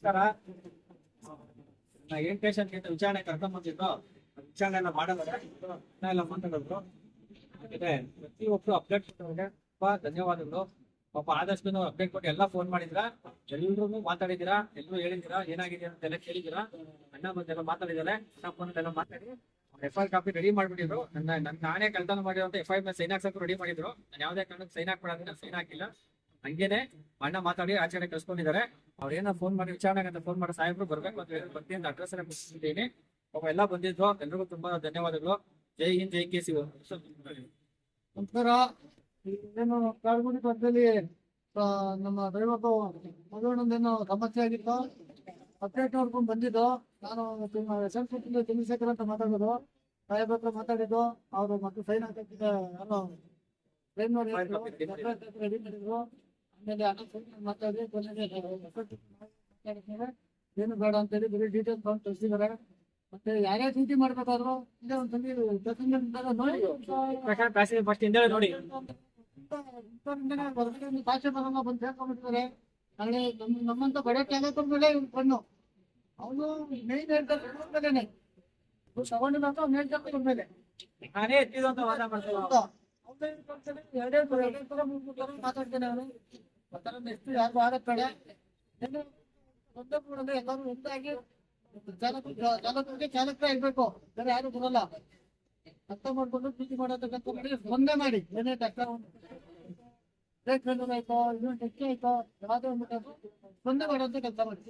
ನಮಸ್ಕಾರ. ಏನ್ ಪೇಷಂಟ್ ಅಂತ ವಿಚಾರಣೆ ಕರ್ಕೊಂಡ್ ಬಂದಿದ್ರು, ವಿಚಾರಣೆ ಎಲ್ಲ ಮಾಡಲ್ಲ ಎಲ್ಲ ಮಾತಾಡಿದ್ರು. ಪ್ರತಿಯೊಬ್ರು ಅಪ್ಡೇಟ್ ಕೊಟ್ಟವ್ರಿಗೆ ತುಂಬಾ ಧನ್ಯವಾದಗಳು. ಪಾಪ ಆದಷ್ಟು ಅಪ್ಡೇಟ್ ಕೊಟ್ಟು ಎಲ್ಲ ಫೋನ್ ಮಾಡಿದ್ರ, ಎಲ್ರು ಮಾತಾಡಿದಿರಾ, ಎಲ್ಲರೂ ಹೇಳಿದಿರಾ ಏನಾಗಿದೆ ಅಂತೆಲ್ಲ ಕೇಳಿದಿರಾ. ಅಣ್ಣ ಬಂದೆಲ್ಲ ಮಾತಾಡಿದಾರೆ, ಫೋನ್ ಎಲ್ಲ ಮಾತಾಡಿ FIR ಕಾಪಿ ರೆಡಿ ಮಾಡ್ಬಿಟ್ಟಿದ್ರು. ನಾನೇ ಕಳ್ತನ ಮಾಡಿರೋ FIR ಮೇಲೆ ಸೈನ್ ಹಾಕ್ಸಕ್ಕೂ ರೆಡಿ ಮಾಡಿದ್ರು. ನಾನು ಯಾವ್ದೇ ಕಾರಣಕ್ಕೆ ಸೈನ್ ಹಾಕ್ಬಿಡೋದು, ನಾನು ಸೈನ್ ಹಾಕಿಲ್ಲ. ಹಂಗೇನೆ ಅಣ್ಣ ಮಾತಾಡಿ ಆಚೆ ಕಡೆ ಕಳ್ಸ್ಕೊಂಡಿದ್ದಾರೆ. ಅವ್ರೇನೋ ಫೋನ್ ಮಾಡಿ ವಿಚಾರಣೆ ಅಂತ ಫೋನ್ ಮಾಡಿ ಸಾಹೇಬ್ರು ಬರ್ಬೇಕು ಅಂತ ಹೇಳಿ ಬರ್ತೀನಿ ಅಂತ ಅಡ್ರೆಸ್ ಎಲ್ಲ ಕೊಟ್ಟಿದ್ದೀನಿ. ಪಾಪ ಎಲ್ಲ ಬಂದಿದ್ರು, ಎಲ್ರಿಗೂ ತುಂಬಾ ಧನ್ಯವಾದಗಳು. ಜೈ ಹಿಂದ್, ಜೈ KC. ನಮಸ್ಕಾರ. ಏನು ಕಾಲ್ಗುಡಿ ಪಕ್ಕದಲ್ಲಿ ನಮ್ಮ ದೈವಕ್ಕೂ ಮಗುವಿನೊಂದೇನೋ ಸಮಸ್ಯೆ ಆಗಿತ್ತು. ಅಪ್ಡೇಟ್ ನೋಡ್ಕೊಂಡು ಬಂದಿದ್ದು. ನಾನು ಚಂದ್ರಶೇಖರ್ ಅಂತ ಮಾತಾಡೋದು. ಸಾಹೇಬ್ ಹತ್ರ ಮಾತಾಡಿದ್ದು. ಅವರು ಮತ್ತೆ ಸೈನ್ ಹಾಕಿದ್ದೆ ನಾನು ಟ್ರೈನ್ ನೋಡಿ ರೆಡಿ ಮಾಡಿದ್ರು. ಆಮೇಲೆ ಮಾತಾಡಿ ಏನು ಬೇಡ ಅಂತೇಳಿ ಬರೀ ಡೀಟೇಲ್ಸ್ ತಗೊಂಡು ಕಳಿಸಿದ್ದಾರೆ. ಮತ್ತೆ ಯಾರ್ಯಾರು ಚೀಟಿ ಮಾಡ್ಬೇಕಾದ್ರು ಇಲ್ಲೇ ಒಂದ್ಸಲಿ ನೋಡಿ ಫಸ್ಟ್ ಇಂದ ನೋಡಿ ಭಾಷೆ ಬರೋಂಗ ಬಂದು ಸೇರ್ಕೊಂಡ್ಬಿಟ್ಟಿದ್ದಾರೆ. ನಾಳೆ ನಮ್ಮಂತ ಬಡ ತ್ಯಾಗಕ್ಕರ ಮೇಲೆ ಕಣ್ಣು ಅವನು ಮೇನ್ ಹೇಳ್ತಾನೆ ತಗೊಂಡಿಲ್ಲ ಮೇಲ್ತಾರೆ ಮೇಲೆ ನಾನೇ ಎತ್ತಿದ್ದು ಅಂತ ವಾದ ಮಾಡ್ತಾರೆ. ಎರಡೇ ತರ ಮಾತಾಡ್ತೇನೆ. ಅವನು ಎಷ್ಟು ಯಾರು ಆಗತ್ ಬೇಡ. ಒಂದೇ ಕೂಡಲೇ ಎಲ್ಲರೂ ಒಂದಾಗಿ ಚಾಲಕರೇ ಇರ್ಬೇಕು, ಬೇರೆ ಯಾರು ಬರಲ್ಲ. ಅರ್ಥ ಮಾಡ್ಕೊಂಡು ಪ್ರೀತಿ ಮಾಡೋದಕ್ಕಂತ ಮಾಡಿ ಒಂದೇ ಮಾಡಿ. ಏನೇ ಕಷ್ಟ ಬ್ರೇಕ್ ಫೇಲ್ಯೂರ್ ಆಯ್ತೋ, ಇನ್ನೂ ಟೆಕ್ಕಿ ಆಯ್ತೋ, ಯಾವುದೇ ಒಂದು ಒಂದೇ ಮಾಡುವಂತ ಕೆಲಸ ಮಾಡಿ.